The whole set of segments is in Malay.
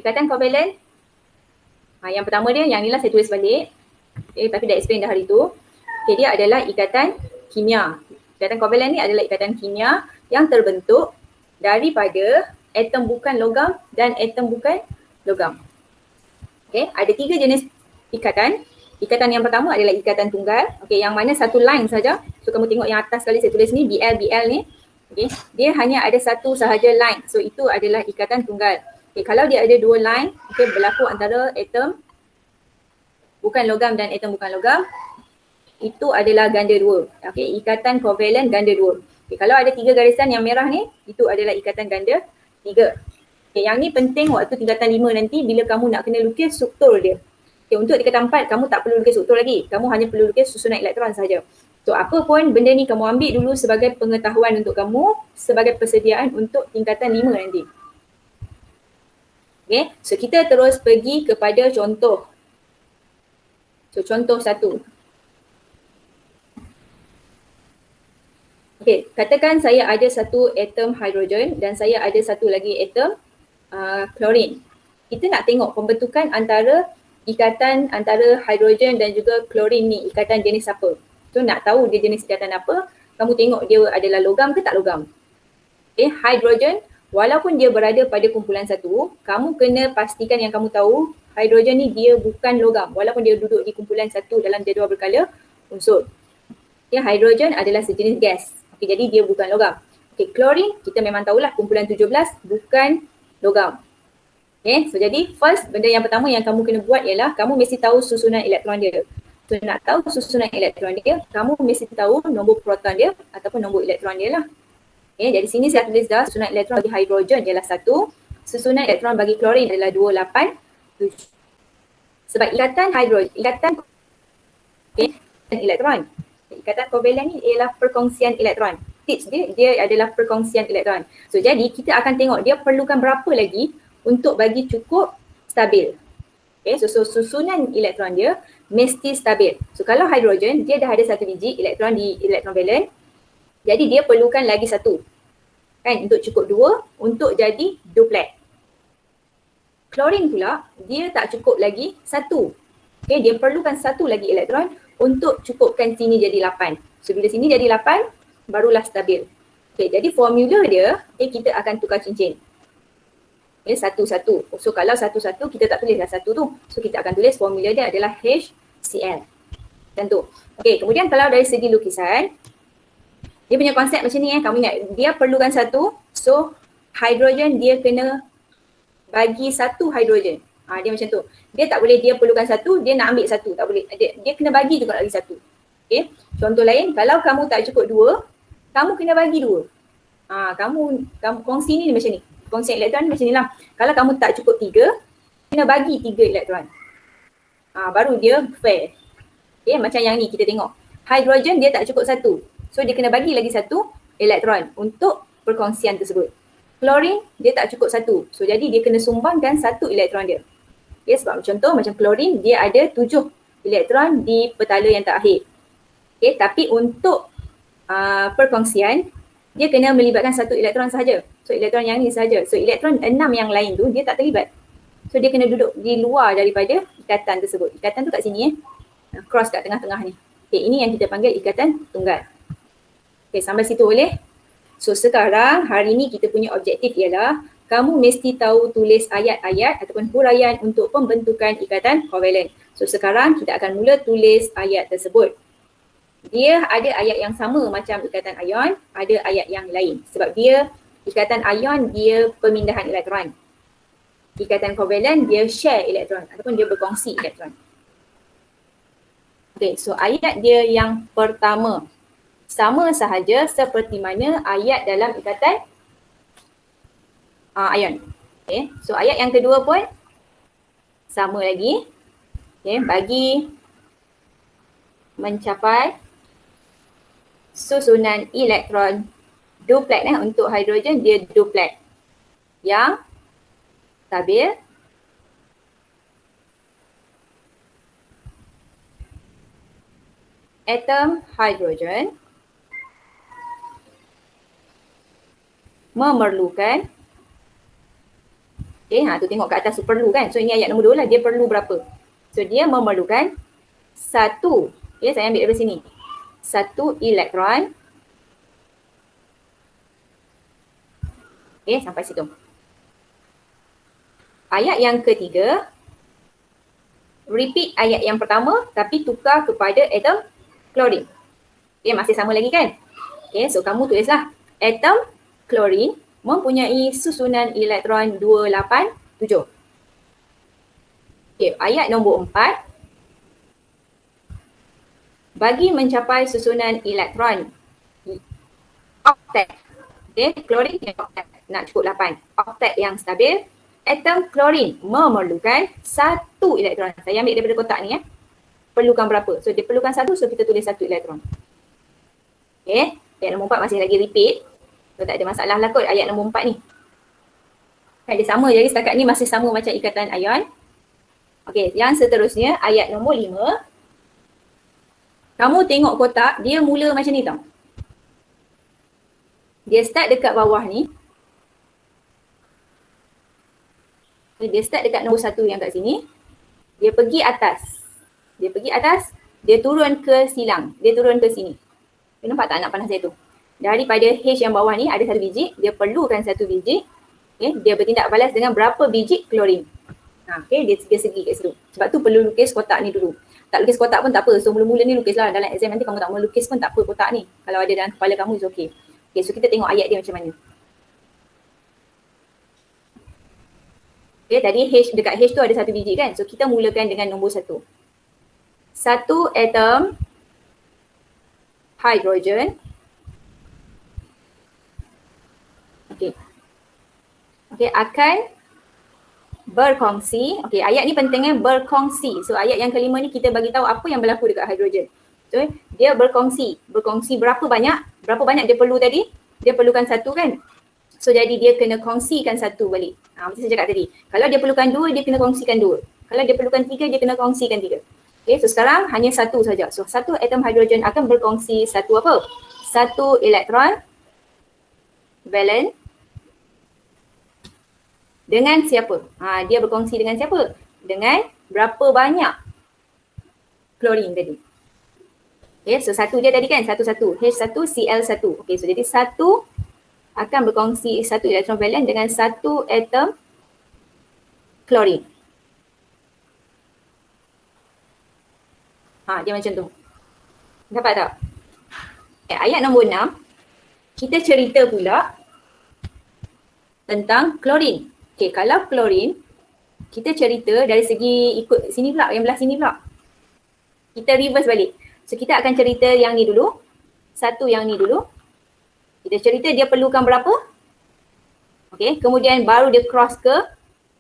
ikatan kovalen, yang pertama dia, yang inilah saya tulis balik. Tapi dah explain dah hari tu. Dia adalah ikatan kimia. Ikatan kovalen ni adalah ikatan kimia yang terbentuk daripada atom bukan logam dan atom bukan logam. Ada 3 jenis ikatan. Ikatan yang pertama adalah ikatan tunggal. Yang mana satu line saja. So kamu tengok yang atas sekali saya tulis ni, BL ni. Dia hanya ada satu sahaja line. So itu adalah ikatan tunggal. Kalau dia ada 2 line, berlaku antara atom bukan logam dan atom bukan logam, itu adalah ganda 2. Ikatan kovalen ganda 2. Kalau ada 3 garisan yang merah ni, itu adalah ikatan ganda 3. Yang ni penting waktu tingkatan 5 nanti bila kamu nak kena lukis struktur dia. Untuk tingkatan 4 kamu tak perlu lukis struktur lagi. Kamu hanya perlu lukis susunan elektron saja. So apa pun benda ni kamu ambil dulu sebagai pengetahuan untuk kamu, sebagai persediaan untuk tingkatan 5 nanti. So kita terus pergi kepada contoh. So contoh 1. Katakan saya ada satu atom hidrogen dan saya ada satu lagi atom klorin. Kita nak tengok pembentukan antara ikatan antara hidrogen dan juga klorin ni, ikatan jenis apa. So nak tahu dia jenis ikatan apa, kamu tengok dia adalah logam ke tak logam. Hidrogen, walaupun dia berada pada kumpulan 1, kamu kena pastikan yang kamu tahu hidrogen ni dia bukan logam walaupun dia duduk di kumpulan 1 dalam jadual berkala unsur. Hidrogen adalah sejenis gas. Jadi dia bukan logam. Klorin, kita memang tahulah kumpulan 17 bukan logam. So jadi first, benda yang pertama yang kamu kena buat ialah kamu mesti tahu susunan elektron dia. So nak tahu susunan elektron dia, kamu mesti tahu nombor proton dia ataupun nombor elektron dia lah. Jadi sini saya tulis dah susunan elektron bagi hidrogen ialah 1, susunan elektron bagi klorin adalah 287. Sebab ikatan hidrogen, ikatan elektron. Ikatan kovalen ni ialah perkongsian elektron. Tips dia adalah perkongsian elektron. So jadi kita akan tengok dia perlukan berapa lagi untuk bagi cukup stabil. So susunan elektron dia mesti stabil. So kalau hidrogen dia dah ada satu biji elektron di elektron valen. Jadi dia perlukan lagi satu. Untuk cukup 2 untuk jadi duplet. Klorin pula dia tak cukup lagi satu. Dia perlukan satu lagi elektron untuk cukupkan sini jadi 8. So bila sini jadi 8, barulah stabil. Jadi formula dia, kita akan tukar cincin. Satu-satu. So kalau satu-satu, kita tak tulislah satu tu. So kita akan tulis formula dia adalah HCl. Macam tu. Kemudian kalau dari segi lukisan, dia punya konsep macam ni kamu ingat. Dia perlukan satu, so hidrogen dia kena bagi satu hidrogen. Dia macam tu. Dia tak boleh dia perlukan satu, dia nak ambil satu. Tak boleh. Dia kena bagi juga lagi satu. Contoh lain, kalau kamu tak cukup 2, kamu kena bagi 2. Kamu kongsi ni macam ni. Kongsi elektron macam ni lah. Kalau kamu tak cukup 3, kena bagi 3 elektron. Baru dia fair. Macam yang ni kita tengok. Hidrogen dia tak cukup 1. So dia kena bagi lagi 1 elektron untuk perkongsian tersebut. Klorin dia tak cukup 1. So jadi dia kena sumbangkan 1 elektron dia. Sebab contoh macam klorin dia ada 7 elektron di petala yang terakhir. Tapi untuk perkongsian dia kena melibatkan 1 elektron sahaja. So elektron yang ni sahaja. So elektron 6 yang lain tu dia tak terlibat. So dia kena duduk di luar daripada ikatan tersebut. Ikatan tu kat sini cross kat tengah-tengah ni. Ini yang kita panggil ikatan tunggal. Sampai situ boleh? So sekarang hari ni kita punya objektif ialah kamu mesti tahu tulis ayat-ayat ataupun huraian untuk pembentukan ikatan kovalen. So sekarang kita akan mula tulis ayat tersebut. Dia ada ayat yang sama macam ikatan ion, ada ayat yang lain. Sebab dia ikatan ion dia pemindahan elektron. Ikatan kovalen dia share elektron ataupun dia berkongsi elektron. So ayat dia yang pertama sama sahaja seperti mana ayat dalam ikatan ion. So ayat yang kedua pun sama lagi. Bagi mencapai susunan elektron duplet untuk hidrogen dia duplet yang stabil atom hidrogen memerlukan Okay, tu tengok kat atas tu perlu kan. So ini ayat nombor 2 lah, dia perlu berapa. So dia memerlukan 1. Okay, saya ambil dari sini. 1 elektron. Okay, sampai situ. Ayat yang ketiga, repeat ayat yang pertama tapi tukar kepada atom klorin. Okay, masih sama lagi kan? Okay, so kamu tulislah atom klorin mempunyai susunan elektron 287. Okay, ayat nombor 4. Bagi mencapai susunan elektron oktet. Okay, klorin yang oktet nak cukup 8. Oktet yang stabil, atom klorin memerlukan 1 elektron. Saya ambil daripada kotak ni ya. Perlukan berapa? So dia perlukan 1, so kita tulis 1 elektron. Okay, ayat nombor 4 masih lagi repeat. So tak ada masalah lah kot ayat nombor 4 ni. Kan dia sama, jadi setakat ni masih sama macam ikatan ion. Okay, yang seterusnya ayat nombor 5. Kamu tengok kotak, dia mula macam ni tau. Dia start dekat bawah ni. Dia start dekat nombor 1 yang kat sini. Dia pergi atas. Dia turun ke silang. Dia turun ke sini. You nampak tak anak panah saya tu? Daripada H yang bawah ni ada 1 biji. Dia perlukan 1 biji. Okay, dia bertindak balas dengan berapa biji klorin. Okay, dia segi kat situ. Sebab tu perlu lukis kotak ni dulu. Tak lukis kotak pun tak apa. So mula-mula ni lukislah. Dalam exam nanti kamu tak mau lukis pun tak apa kotak ni. Kalau ada dalam kepala kamu is okay. Okay, so kita tengok ayat dia macam mana. Okay, tadi H, dekat H tu ada 1 biji kan. So kita mulakan dengan nombor 1. 1 atom hidrogen. Okay, akan berkongsi. Okay, ayat ni pentingnya berkongsi. So ayat yang kelima ni kita bagi tahu apa yang berlaku dekat hidrogen. So dia berkongsi. Berkongsi berapa banyak? Berapa banyak dia perlu tadi? Dia perlukan 1 kan? So jadi dia kena kongsikan 1 balik. Macam saya cakap tadi. Kalau dia perlukan 2, dia kena kongsikan 2. Kalau dia perlukan 3, dia kena kongsikan 3. Okay, so sekarang hanya 1 saja. So 1 atom hidrogen akan berkongsi 1 apa? 1 elektron valen dengan siapa? Dia berkongsi dengan siapa? Dengan berapa banyak klorin tadi. Okay, so 1 dia tadi kan? 1, 1. H1Cl1. Okay, so jadi 1 akan berkongsi 1 elektron valen dengan 1 atom klorin. Dia macam tu. Dapat tak? Okay, ayat nombor 6. Kita cerita pula tentang klorin. Okay, kalau klorin, kita cerita dari segi ikut sini pula, yang belah sini pula. Kita reverse balik. So kita akan cerita yang ni dulu. 1 yang ni dulu. Kita cerita dia perlukan berapa. Okay, kemudian baru dia cross ke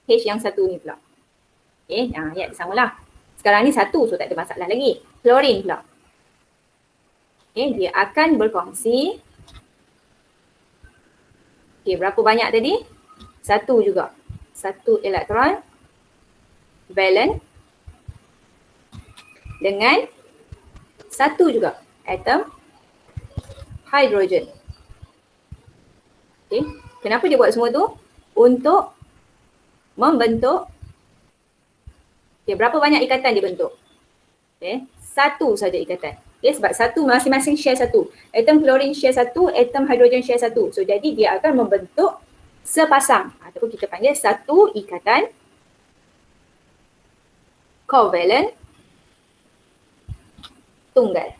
H yang 1 ni pula. Okay, ya samalah. Sekarang ni 1, so tak ada masalah lagi. Klorin pula. Okay, dia akan berkongsi. Okay, berapa banyak tadi? 1 juga. 1 elektron valen dengan 1 juga atom hidrogen. Okay, kenapa dia buat semua tu? Untuk membentuk, okay, berapa banyak ikatan dia bentuk? Okay, 1 saja ikatan. Okay, sebab 1 masing-masing share 1. Atom klorin share 1, atom hidrogen share 1. So jadi dia akan membentuk sepasang ataupun kita panggil 1 ikatan covalent tunggal.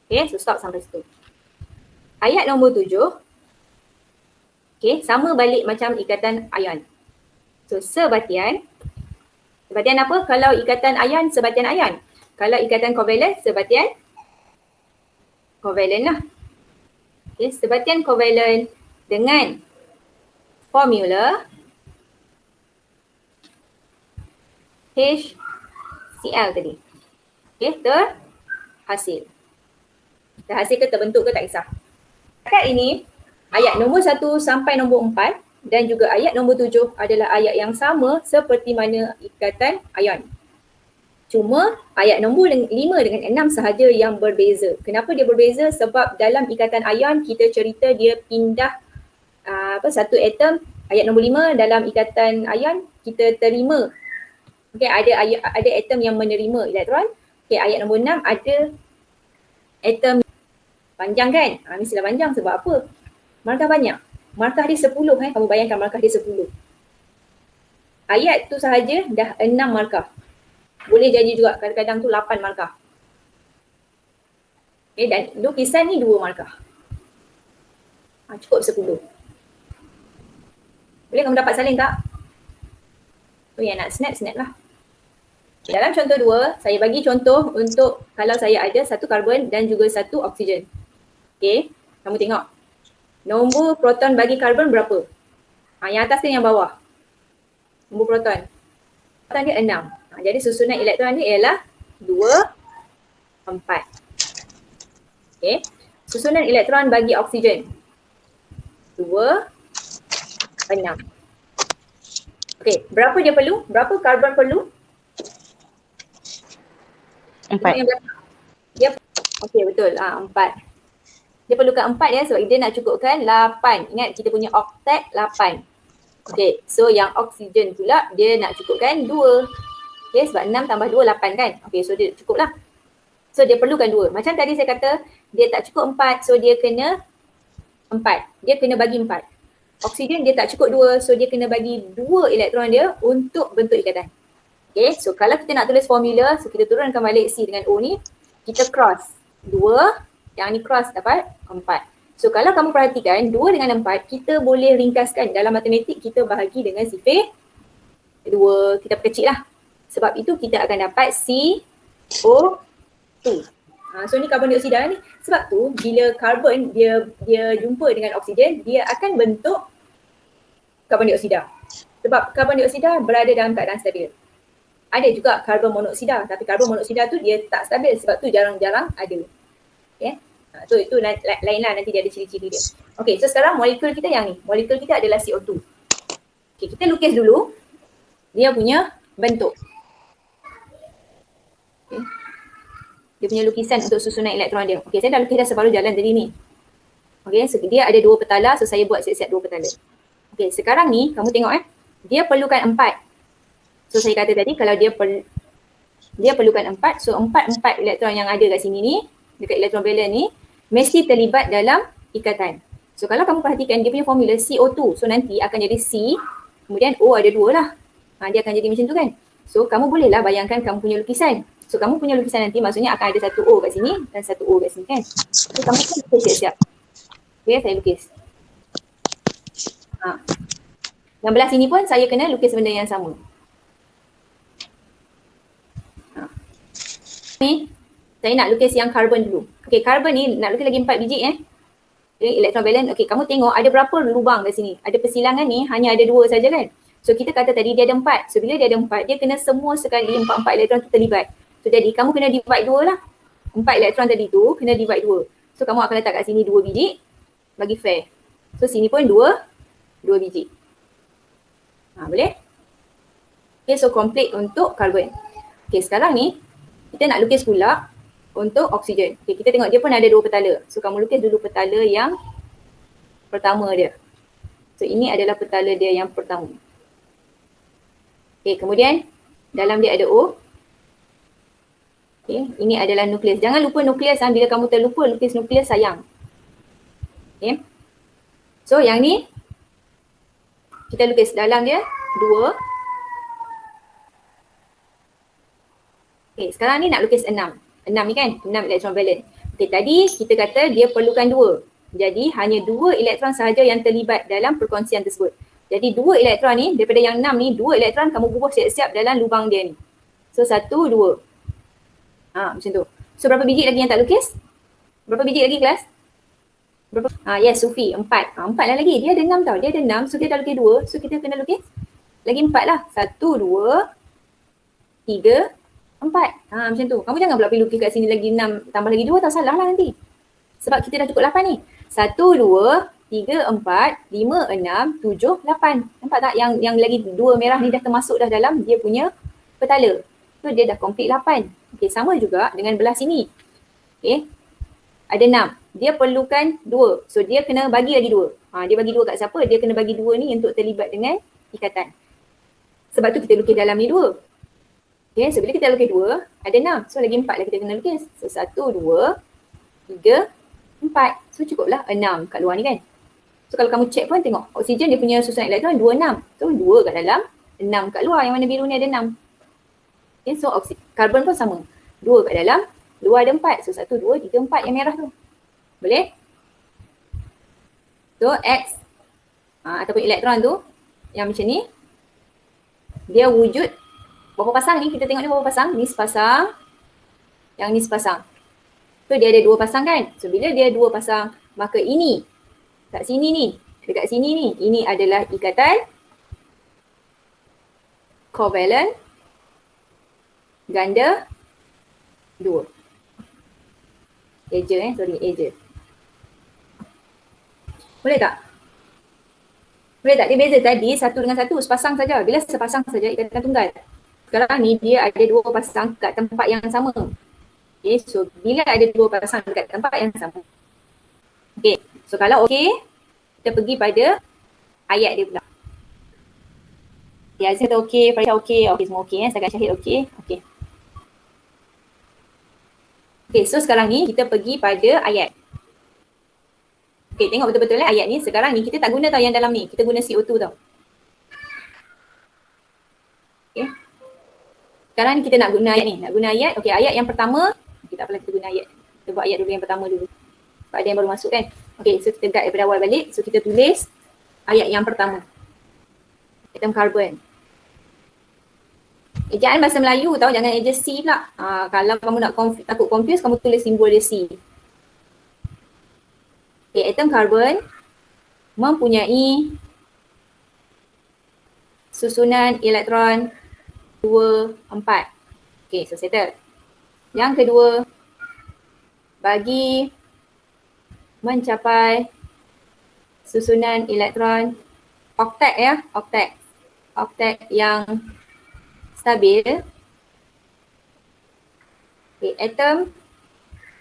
Okay, so stop sampai situ. Ayat nombor 7. Okay, sama balik macam ikatan ion. So sebatian. Sebatian apa? Kalau ikatan ion, sebatian ion. Kalau ikatan covalent, sebatian covalent lah. Okay, sebatian covalent dengan formula HCl tadi. Okay, terhasil. Terhasil ke terbentuk ke tak kisah. Dekat ini, ayat nombor 1 sampai nombor 4 dan juga ayat nombor 7 adalah ayat yang sama seperti mana ikatan ion. Cuma ayat nombor 5 dengan 6 sahaja yang berbeza. Kenapa dia berbeza? Sebab dalam ikatan ion kita cerita dia pindah satu atom. Ayat nombor 5 dalam ikatan ion kita terima. Okay, ada atom yang menerima elektron. Okay, ayat nombor 6 ada atom panjang kan? Mestilah panjang sebab apa? Markah banyak. Markah dia 10 Kamu bayangkan markah dia 10. Ayat tu sahaja dah 6 markah. Boleh jadi juga kadang-kadang tu 8 markah. Okay, dan lukisan ni 2 markah. Cukup 10. Boleh kamu dapat salin tak? Yang nak snap lah. Dalam contoh 2, saya bagi contoh untuk kalau saya ada satu karbon dan juga satu oksigen. Okay, kamu tengok. Nombor proton bagi karbon berapa? Yang atas ke yang bawah? Nombor proton. Proton dia 6. Jadi susunan elektron dia ialah 2, 4. Okay. Susunan elektron bagi oksigen 2, 6. Okay, berapa dia perlu? Berapa karbon perlu? 4. Dia, okay betul, 4. Dia perlukan 4 ya sebab dia nak cukupkan 8. Ingat kita punya oktet 8. Okay, so yang oksigen pula dia nak cukupkan 2. Okay, sebab 6 tambah 2, 8 kan? Okay, so dia cukup lah. So dia perlukan 2. Macam tadi saya kata, dia tak cukup 4, so dia kena 4. Dia kena bagi 4. Oksigen dia tak cukup 2, so dia kena bagi 2 elektron dia untuk bentuk ikatan. Okay, so kalau kita nak tulis formula, so kita turunkan balik C dengan O ni, kita cross 2, yang ni cross dapat 4. So kalau kamu perhatikan, 2 dengan 4, kita boleh ringkaskan. Dalam matematik, kita bahagi dengan sifar 2, kita perkecil lah. Sebab itu kita akan dapat CO2. So ni karbon dioksida ni. Sebab tu bila karbon dia jumpa dengan oksigen, dia akan bentuk karbon dioksida. Sebab karbon dioksida berada dalam keadaan stabil. Ada juga karbon monoksida, tapi karbon monoksida tu dia tak stabil sebab tu jarang-jarang ada. Okay. So itu lain lah, nanti dia ada ciri-ciri dia. Okay, so sekarang molekul kita yang ni. Molekul kita adalah CO2. Okay, kita lukis dulu dia punya bentuk. Okay. Dia punya lukisan untuk susunan elektron dia. Okay, saya dah lukis dah separuh jalan tadi ni. Okay, so dia ada 2 petala, so saya buat siap-siap 2 petala. Okay, sekarang ni kamu tengok dia perlukan 4. So saya kata tadi kalau dia perlukan 4, so 4 elektron yang ada kat sini ni, dekat elektron valence ni, mesti terlibat dalam ikatan. So kalau kamu perhatikan dia punya formula CO2, so nanti akan jadi C, kemudian O ada 2 lah. Dia akan jadi macam tu kan. So kamu bolehlah bayangkan kamu punya lukisan. So kamu punya lukisan nanti maksudnya akan ada satu O kat sini dan satu O kat sini kan. So kamu kan lukis siap-siap. Okay, saya lukis. Yang belah sini pun saya kena lukis benda yang sama. Ni, saya nak lukis yang karbon dulu. Okay, karbon ni nak lukis lagi 4 biji elektron valence. Okay, kamu tengok ada berapa lubang kat sini. Ada persilangan ni hanya ada 2 saja kan. So kita kata tadi dia ada 4. So bila dia ada 4, dia kena semua sekali 4 elektron tu terlibat. So jadi kamu kena divide 2 lah. 4 elektron tadi tu kena divide 2. So kamu akan letak kat sini 2 biji bagi fair. So sini pun 2 biji. Boleh? Okay, so complete untuk karbon. Okay, sekarang ni kita nak lukis pula untuk oksigen. Okay, kita tengok dia pun ada 2 petala. So kamu lukis dulu petala yang pertama dia. So ini adalah petala dia yang pertama. Okay, kemudian dalam dia ada O. Okay, ini adalah nukleus. Jangan lupa nukleus bila kamu terlupa lukis nukleus sayang. Okay. So yang ni kita lukis dalam dia 2. Okay, sekarang ni nak lukis 6. 6 ni kan, 6 elektron valence. Okay, tadi kita kata dia perlukan 2. Jadi hanya 2 elektron sahaja yang terlibat dalam perkongsian tersebut. Jadi 2 elektron ni, daripada yang 6 ni, 2 elektron kamu bubuh siap-siap dalam lubang dia ni. So 1, 2. Macam tu. So berapa biji lagi yang tak lukis? Berapa biji lagi kelas? Berapa? Yes, Sufi, 4. 4 lah lagi. Dia ada 6 tau. Dia ada 6. So dia dah lukis 2. So kita kena lukis lagi 4 lah. 1, 2, 3, 4. Macam tu. Kamu jangan pula pergi lukis kat sini lagi 6 tambah lagi 2 tau. Salah lah nanti. Sebab kita dah cukup 8 ni. 1, 2, 3, 4, 5, 6, 7, 8. Nampak tak yang lagi 2 merah ni dah termasuk dah dalam dia punya petala. So So dia dah complete 8. Okay, sama juga dengan belah sini. Okay, ada 6. Dia perlukan 2. So dia kena bagi lagi 2. Dia bagi 2 kat siapa? Dia kena bagi 2 ni untuk terlibat dengan ikatan. Sebab tu kita lukis dalam ni 2. Okay, so bila kita lukis 2, ada 6. So lagi 4 lah kita kena lukis. So 1, 2, 3, 4. So cukuplah 6 kat luar ni kan. So kalau kamu check pun tengok oksigen dia punya susunan elektron 26. So 2 kat dalam, 6 kat luar. Yang mana biru ni ada 6. Okay, so karbon pun sama. 2 kat dalam, luar ada 4. So 1, 2, 3, 4 yang merah tu. Boleh? So X ataupun elektron tu yang macam ni, dia wujud berapa pasang ni? Kita tengok ni berapa pasang? Ni sepasang, yang ni sepasang. So dia ada 2 pasang kan? So bila dia 2 pasang, maka ini kat sini ni, dekat sini ni, ini adalah ikatan covalent ganda 2. Eja Eja. Boleh tak? Boleh tak? Dia beza tadi satu dengan satu, sepasang saja. Bila sepasang saja ikatan tunggal. Sekarang ni dia ada 2 pasang kat tempat yang sama. Okay, so bila ada 2 pasang dekat tempat yang sama. Okay, so kalau okay, kita pergi pada ayat dia pula. Okay, Azim kata okay, Farisha okay, semua okay setakat Syahid okay. Okay, so sekarang ni kita pergi pada ayat. Okay, tengok betul-betul ayat ni. Sekarang ni kita tak guna tau yang dalam ni. Kita guna CO2 tau. Okay. Sekarang ni kita nak guna ayat ni. Nak guna ayat. Okay, ayat yang pertama. Kita tak apalah kita guna ayat. Kita buat ayat dulu yang pertama dulu. Sebab ada yang baru masuk kan. Okay, so kita guide daripada awal balik. So kita tulis ayat yang pertama. Atom carbon. Ejaan bahasa Melayu tau, jangan eja C pula. Kalau kamu nak takut confuse, kamu tulis simbol dia C. Okay, atom carbon mempunyai susunan elektron 2, 4. Okay, so settle. Yang kedua, bagi mencapai susunan elektron oktet ya, oktet yang stabil. Okay, atom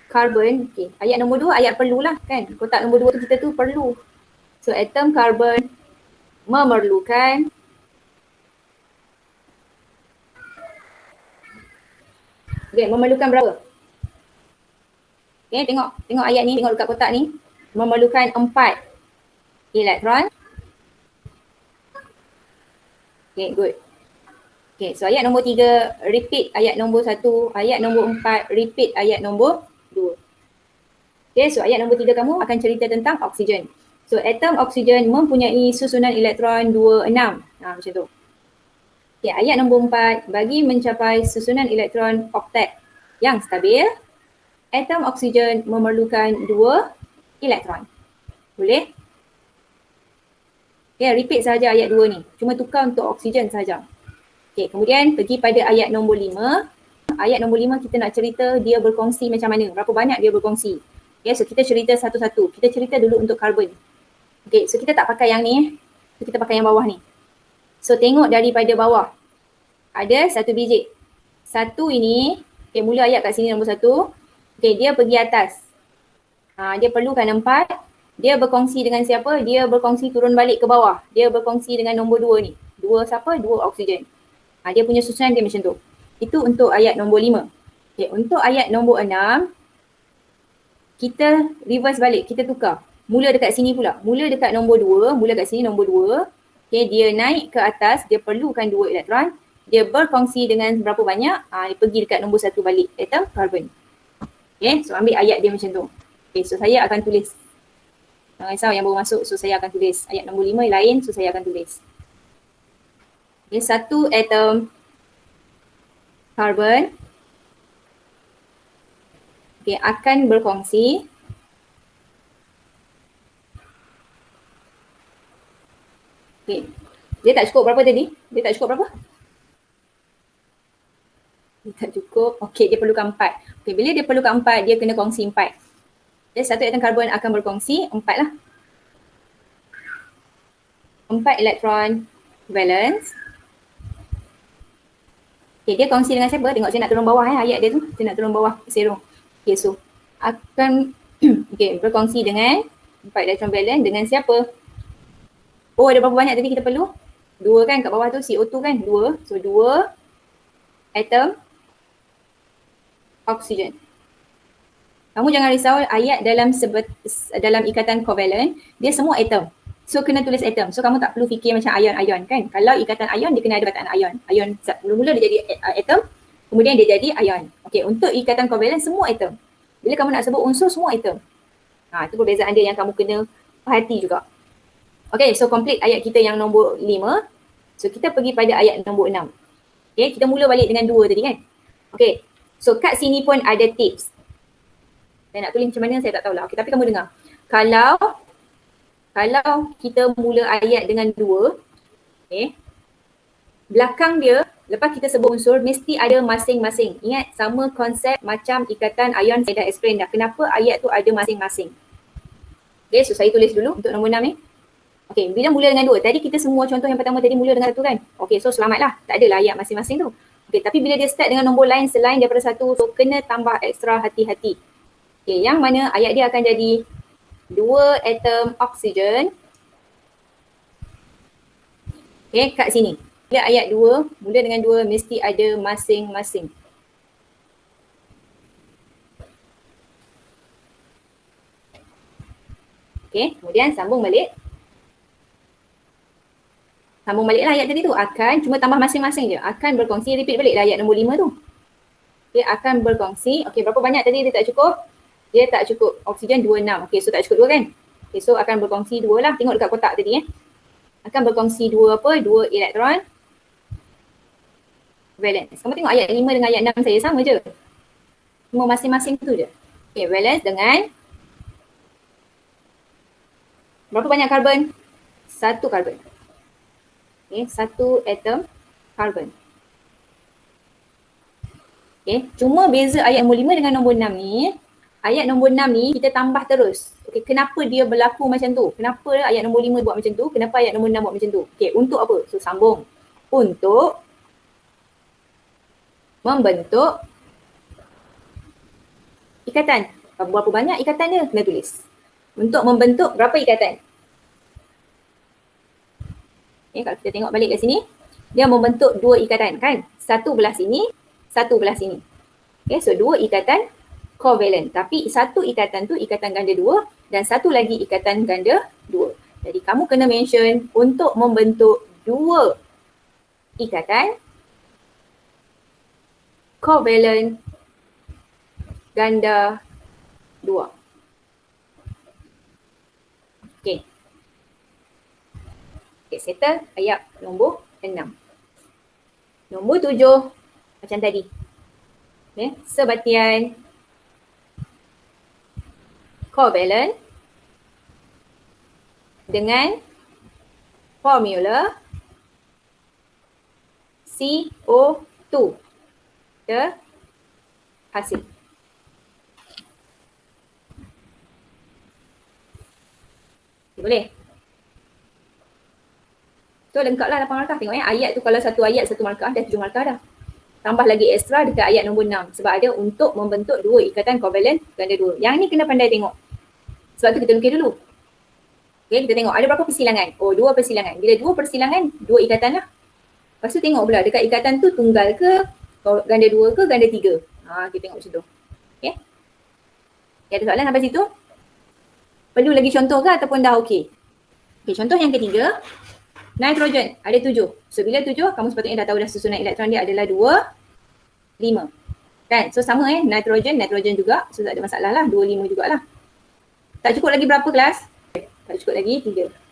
carbon, okay, ayat nombor 2 ayat perlulah kan. Kotak nombor 2 tu kita tu perlu. So atom carbon memerlukan memerlukan berapa? Okay, tengok ayat ni, tengok dekat kotak ni. Memerlukan 4 elektron. Okay, good. Okay, so ayat nombor 3 repeat ayat nombor 1, ayat nombor 4 repeat ayat nombor 2. Okay, so ayat nombor 3 kamu akan cerita tentang oksigen. So atom oksigen mempunyai susunan elektron 2, 6. Macam tu. Okay, ayat nombor 4, bagi mencapai susunan elektron oktet yang stabil, atom oksigen memerlukan 2 elektron. Boleh? Okay, repeat saja ayat 2 ni. Cuma tukar untuk oksigen saja. Okay, kemudian pergi pada ayat nombor 5. Ayat nombor 5 kita nak cerita dia berkongsi macam mana, berapa banyak dia berkongsi. Okay, so kita cerita satu-satu. Kita cerita dulu untuk karbon. Okay, so kita tak pakai yang ni. So kita pakai yang bawah ni. So tengok daripada bawah. Ada satu biji. Satu ini, okay, mula ayat kat sini nombor 1. Okay, dia pergi atas. Dia perlukan 4. Dia berkongsi dengan siapa? Dia berkongsi turun balik ke bawah. Dia berkongsi dengan nombor 2 ni. 2 siapa? 2 oksigen. Dia punya susunan dia macam tu. Itu untuk ayat nombor 5. Okay, untuk ayat nombor 6, kita reverse balik, kita tukar. Mula dekat sini pula. Mula dekat nombor 2, mula kat sini nombor 2. Okay, dia naik ke atas, dia perlukan 2 elektron. Dia berkongsi dengan berapa banyak? Dia pergi dekat nombor 1 balik, atom carbon. Okay, so ambil ayat dia macam tu. Okay, so saya akan tulis. Jangan risau yang baru masuk, so saya akan tulis. Ayat nombor 5 lain, so saya akan tulis. Okay, satu atom carbon akan berkongsi dia tak cukup berapa tadi? Dia tak cukup berapa? Dia tak cukup. Okey, dia perlukan 4. Okey, bila dia perlukan 4, dia kena kongsi 4. Jadi satu atom karbon akan berkongsi 4 lah. 4 elektron valence Okay, dia kongsi dengan siapa? Tengok saya nak turun bawah ayat dia tu. Saya nak turun bawah zero. Okay, so akan okay, berkongsi dengan empat electron valence dengan siapa? Oh, ada berapa banyak tadi kita perlu? 2 kan kat bawah tu CO2 kan? 2. So 2 atom oksigen. Kamu jangan risau ayat dalam ikatan covalent, dia semua atom. So kena tulis atom. So kamu tak perlu fikir macam ion-ion kan. Kalau ikatan ion dia kena ada perkataan ion. Ion mula-mula dia jadi atom, kemudian dia jadi ion. Okay, untuk ikatan covalent semua atom. Bila kamu nak sebut unsur semua atom. Itu perbezaan dia yang kamu kena perhati juga. Okay, so complete ayat kita yang nombor 5. So kita pergi pada ayat nombor 6. Okay, kita mula balik dengan 2 tadi kan. Okay, so kat sini pun ada tips. Saya nak tulis macam mana saya tak tahulah. Okay, tapi kamu dengar. Kalau kita mula ayat dengan 2, okay, belakang dia, lepas kita sebut unsur, mesti ada masing-masing. Ingat, sama konsep macam ikatan ion saya dah explain dah. Kenapa ayat tu ada masing-masing. Okay, so saya tulis dulu untuk nombor 6 ni. Okay, bila mula dengan 2, tadi kita semua contoh yang pertama tadi mula dengan 1 kan. Okay, so selamatlah, tak adalah ayat masing-masing tu. Okay, tapi bila dia start dengan nombor lain selain daripada 1, so kena tambah ekstra hati-hati. Okay, yang mana ayat dia akan jadi 2 atom oksigen. Okay, kat sini. Bila ayat 2, mula dengan 2 mesti ada masing-masing. Okay, kemudian sambung balik. Sambung baliklah ayat tadi tu. Akan, cuma tambah masing-masing je. Akan berkongsi, repeat baliklah ayat nombor 5 tu. Okay, akan berkongsi. Okay, berapa banyak tadi dia tak cukup? Dia tak cukup. Oksigen 26. Okay, so tak cukup 2 kan? Okay, so akan berkongsi 2 lah. Tengok dekat kotak tadi Akan berkongsi 2 apa? 2 elektron valence. Kamu tengok ayat 5 dengan ayat 6 saya sama je. Cuma masing-masing tu je. Okay, valence dengan berapa banyak karbon? 1 karbon. Okay, 1 atom karbon. Okay, cuma beza ayat nombor 5 dengan nombor 6 ni, ayat nombor 6 ni kita tambah terus. Okay, kenapa dia berlaku macam tu? Kenapa ayat nombor 5 buat macam tu? Kenapa ayat nombor 6 buat macam tu? Okay, untuk apa? So sambung. Untuk membentuk ikatan. Berapa banyak ikatan dia? Kena tulis. Untuk membentuk berapa ikatan? Okay, kalau kita tengok balik kat sini, dia membentuk 2 ikatan kan? Satu belah sini, satu belah sini. Okay, so 2 ikatan covalent. Tapi satu ikatan tu ikatan ganda 2 dan satu lagi ikatan ganda 2. Jadi kamu kena mention untuk membentuk 2 ikatan covalent ganda 2. Okay. Okay, settle ayat nombor 6. Nombor 7 macam tadi. Okay, sebatian covalent dengan formula CO2 terhasil. Boleh? So lengkaplah 8 markah. Tengok ayat tu kalau satu ayat 1 markah dah 7 markah dah. Tambah lagi ekstra dekat ayat nombor 6 sebab ada untuk membentuk 2 ikatan covalent ganda 2. Yang ni kena pandai tengok. Sebab tu kita lukis dulu. Okay, kita tengok ada berapa persilangan. Oh, 2 persilangan. Bila 2 persilangan, 2 ikatan lah. Lepas tu tengok pula dekat ikatan tu tunggal ke, ganda 2 ke, ganda 3. Kita tengok macam tu. Okay. Okay, ada soalan sampai situ? Perlu lagi contoh ke ataupun dah okey? Okay, contoh yang ketiga. Nitrogen ada 7. So bila 7, kamu sepatutnya dah tahu dah susunan elektron dia adalah 2, 5. Kan? So sama nitrogen juga. So tak ada masalah lah, 2, 5 jugalah. Tak cukup lagi berapa kelas? Tak cukup lagi 3.